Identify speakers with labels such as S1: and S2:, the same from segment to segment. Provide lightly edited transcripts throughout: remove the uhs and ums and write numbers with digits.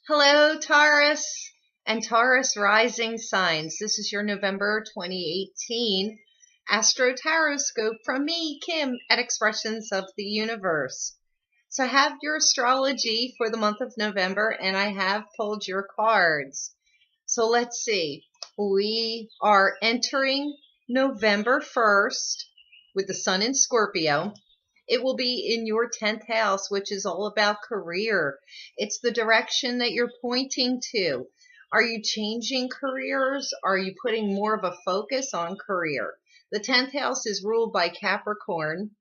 S1: Hello, Taurus and Taurus rising signs. This is your November 2018 Astro-Tarot-Scope from me, Kim, at Expressions of the Universe. So I have your astrology for the month of November, and I have pulled your cards. So let's see. We are entering November 1st with the sun in Scorpio. It will be in your 10th house, which is all about career. It's the direction that you're pointing to. Are you changing careers? Are you putting more of a focus on career? The 10th house is ruled by Capricorn,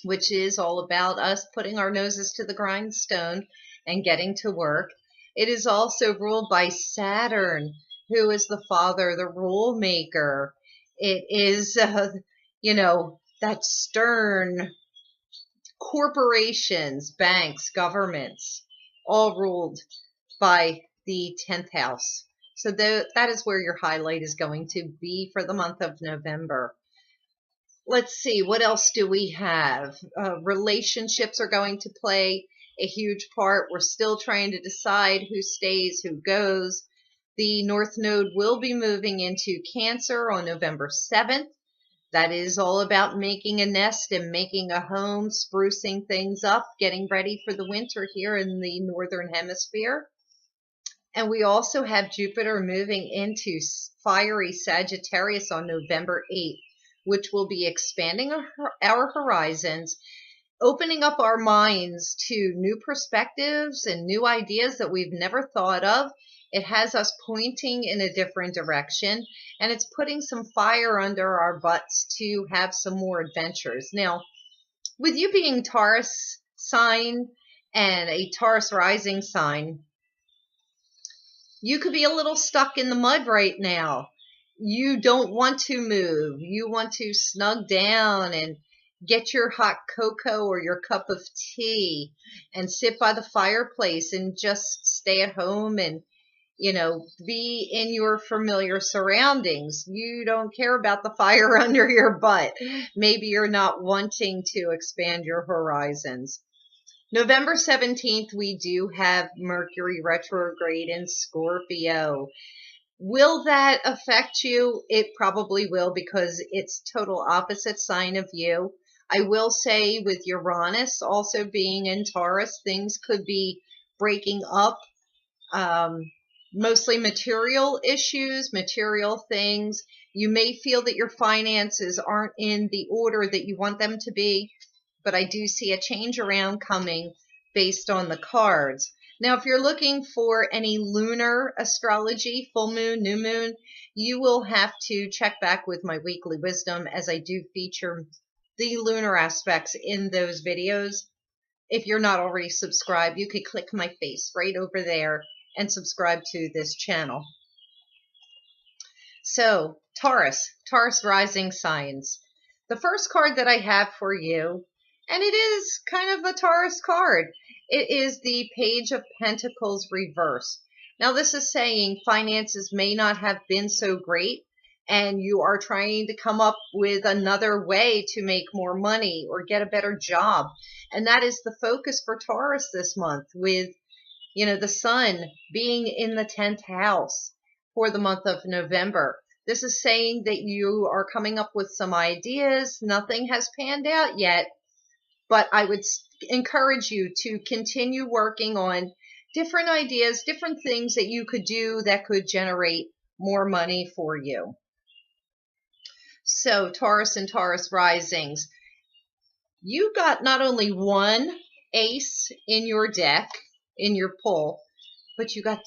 S1: which is all about us putting our noses to the grindstone and getting to work. It is also ruled by Saturn, who is the father, the rule maker. It is, that stern corporations, banks, governments, all ruled by the 10th house. So that is where your highlight is going to be for the month of November. Let's see, what else do we have? Relationships are going to play a huge part. We're still trying to decide who stays, who goes. The North Node will be moving into Cancer on November 7th. That is all about making a nest and making a home, sprucing things up, getting ready for the winter here in the Northern Hemisphere. And we also have Jupiter moving into fiery Sagittarius on November 8th, which will be expanding our horizons, opening up our minds to new perspectives and new ideas that we've never thought of. It has us pointing in a different direction, and it's putting some fire under our butts to have some more adventures. Now, with you being Taurus sign and a Taurus rising sign, you could be a little stuck in the mud right now. You don't want to move. You want to snug down and get your hot cocoa or your cup of tea and sit by the fireplace and just stay at home and be in your familiar surroundings. You don't care about the fire under your butt. Maybe you're not wanting to expand your horizons. November 17th, we do have Mercury retrograde in Scorpio. Will that affect you? It probably will, because it's total opposite sign of you. I will say with Uranus also being in Taurus, things could be breaking up. Mostly material issues, material things. You may feel that your finances aren't in the order that you want them to be, but I do see a change around coming based on the cards. Now, if you're looking for any lunar astrology, full moon, new moon, you will have to check back with my weekly wisdom, as I do feature the lunar aspects in those videos. If you're not already subscribed, you could click my face right over there and subscribe to this channel. So, Taurus rising signs. The first card that I have for you, and it is kind of a Taurus card, it is the Page of Pentacles reverse. Now, this is saying finances may not have been so great, and you are trying to come up with another way to make more money or get a better job. And that is the focus for Taurus this month, with the sun being in the 10th house for the month of November. This is saying that you are coming up with some ideas. Nothing has panned out yet, but I would encourage you to continue working on different ideas, different things that you could do that could generate more money for you. So, Taurus and Taurus risings, you got not only one ace in your deck, in your pull, but you got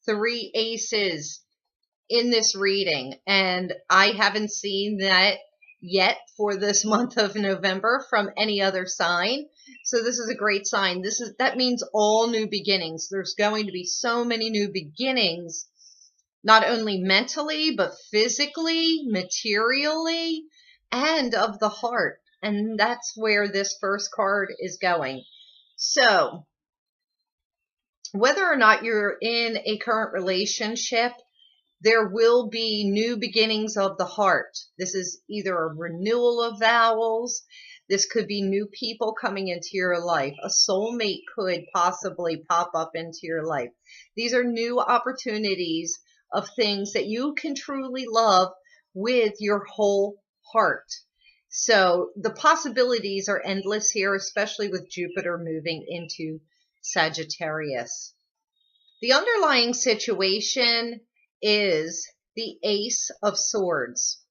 S1: 3 aces in this reading, and I haven't seen that yet for this month of November from any other sign. So this is a great sign. That means all new beginnings. There's going to be so many new beginnings, not only mentally, but physically, materially, and of the heart. And that's where this first card is going. So, whether or not you're in a current relationship, there will be new beginnings of the heart. This is either a renewal of vows. This could be new people coming into your life. A soulmate could possibly pop up into your life. These are new opportunities of things that you can truly love with your whole heart. So the possibilities are endless here, especially with Jupiter moving into Sagittarius. The underlying situation is the Ace of Swords.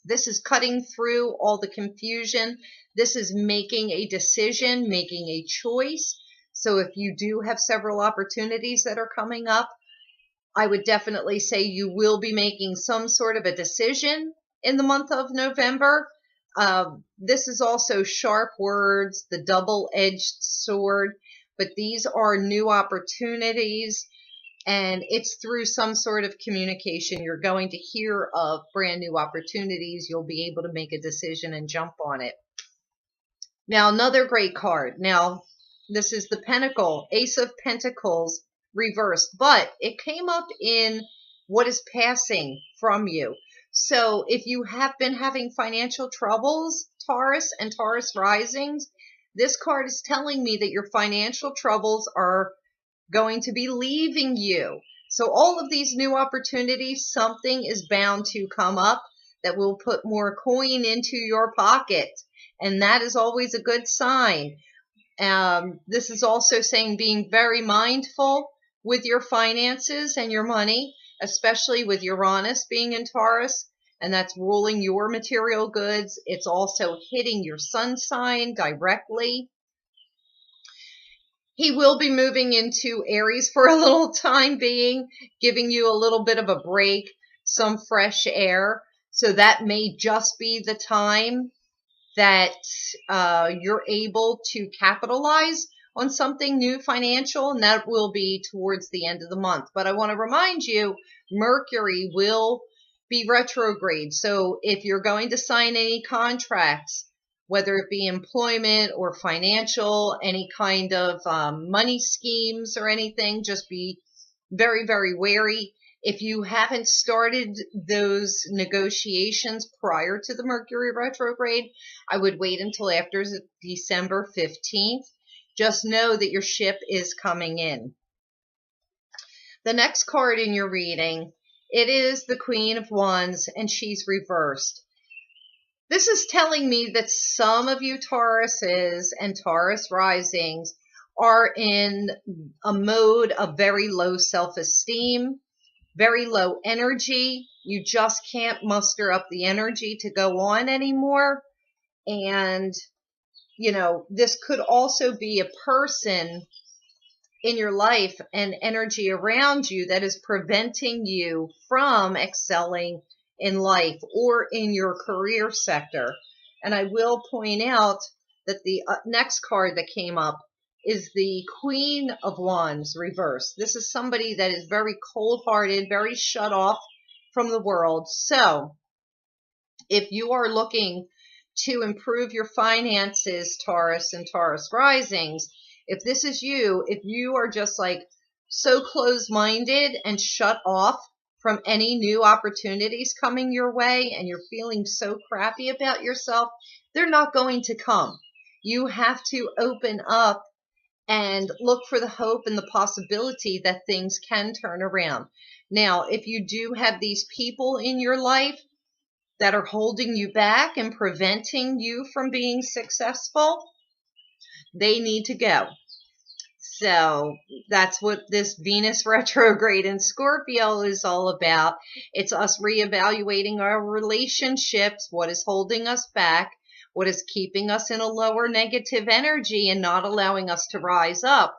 S1: This is cutting through all the confusion. This is making a decision, making a choice. So if you do have several opportunities that are coming up, I would definitely say you will be making some sort of a decision in the month of November. This is also sharp words, the double-edged sword, but these are new opportunities, and it's through some sort of communication. You're going to hear of brand new opportunities. You'll be able to make a decision and jump on it. Now, another great card. Now, this is the Pentacle, Ace of Pentacles reversed, but it came up in what is passing from you. So if you have been having financial troubles, Taurus and Taurus risings, this card is telling me that your financial troubles are going to be leaving you. So all of these new opportunities, something is bound to come up that will put more coin into your pocket. And that is always a good sign. This is also saying being very mindful with your finances and your money, especially with Uranus being in Taurus, and that's ruling your material goods. It's also hitting your sun sign directly. He will be moving into Aries for a little time being, giving you a little bit of a break, some fresh air. So that may just be the time that you're able to capitalize on something new financial, and that will be towards the end of the month. But I want to remind you, Mercury will be retrograde. So if you're going to sign any contracts, whether it be employment or financial, any kind of money schemes or anything, just be very, very wary. If you haven't started those negotiations prior to the Mercury retrograde, I would wait until after December 15th. Just know that your ship is coming in. The next card in your reading, it is the Queen of Wands, and she's reversed. This is telling me that some of you Tauruses and Taurus risings are in a mode of very low self-esteem, very low energy. You just can't muster up the energy to go on anymore. And, you know, this could also be a person in your life and energy around you that is preventing you from excelling in life or in your career sector. And I will point out that the next card that came up is the Queen of Wands reversed. This is somebody that is very cold-hearted, very shut off from the world. So if you are looking to improve your finances, Taurus and Taurus risings, if this is you, if you are just like so closed-minded and shut off from any new opportunities coming your way, and you're feeling so crappy about yourself, they're not going to come. You have to open up and look for the hope and the possibility that things can turn around. Now, if you do have these people in your life that are holding you back and preventing you from being successful, they need to go. So that's what this Venus retrograde in Scorpio is all about. It's us reevaluating our relationships, what is holding us back, what is keeping us in a lower negative energy and not allowing us to rise up.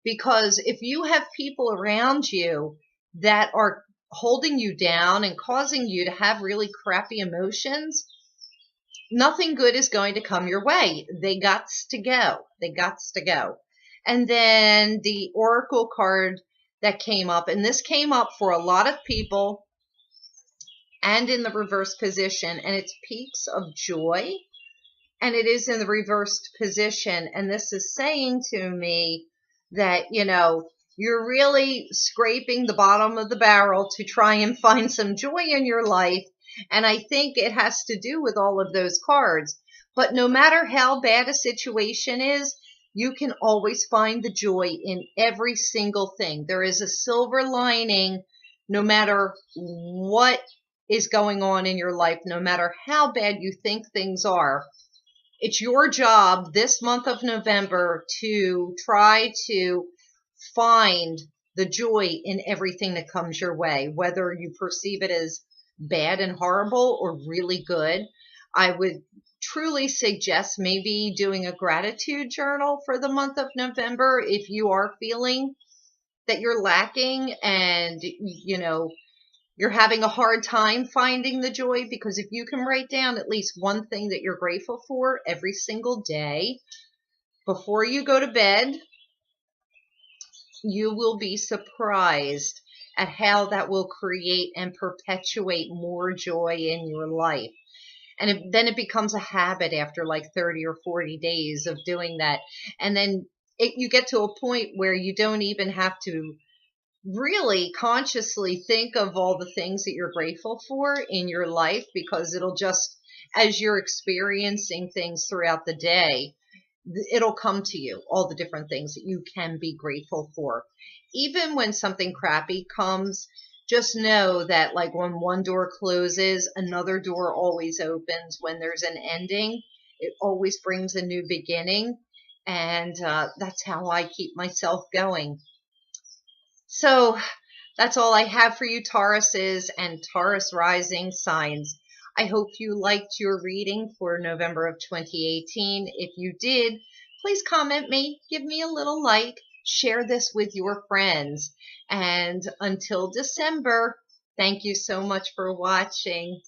S1: Because if you have people around you that are holding you down and causing you to have really crappy emotions, nothing good is going to come your way. They gots to go. They gots to go. And then the Oracle card that came up, and this came up for a lot of people and in the reverse position, and it's Peaks of Joy, and it is in the reversed position. And this is saying to me that, you know, you're really scraping the bottom of the barrel to try and find some joy in your life. And I think it has to do with all of those cards. But no matter how bad a situation is, you can always find the joy in every single thing. There is a silver lining no matter what is going on in your life, no matter how bad you think things are. It's your job this month of November to try to find the joy in everything that comes your way, whether you perceive it as bad and horrible or really good. I would truly suggest maybe doing a gratitude journal for the month of November if you are feeling that you're lacking and you're having a hard time finding the joy, because if you can write down at least one thing that you're grateful for every single day before you go to bed, you will be surprised at how that will create and perpetuate more joy in your life. And then it becomes a habit after like 30 or 40 days of doing that. And then you get to a point where you don't even have to really consciously think of all the things that you're grateful for in your life, because it'll just, as you're experiencing things throughout the day, it'll come to you, all the different things that you can be grateful for. Even when something crappy comes, just know that like when one door closes, another door always opens. When there's an ending, it always brings a new beginning. And that's how I keep myself going. So that's all I have for you, Tauruses and Taurus rising signs. I hope you liked your reading for November of 2018. If you did, please comment me, give me a little like, share this with your friends. And until December, thank you so much for watching.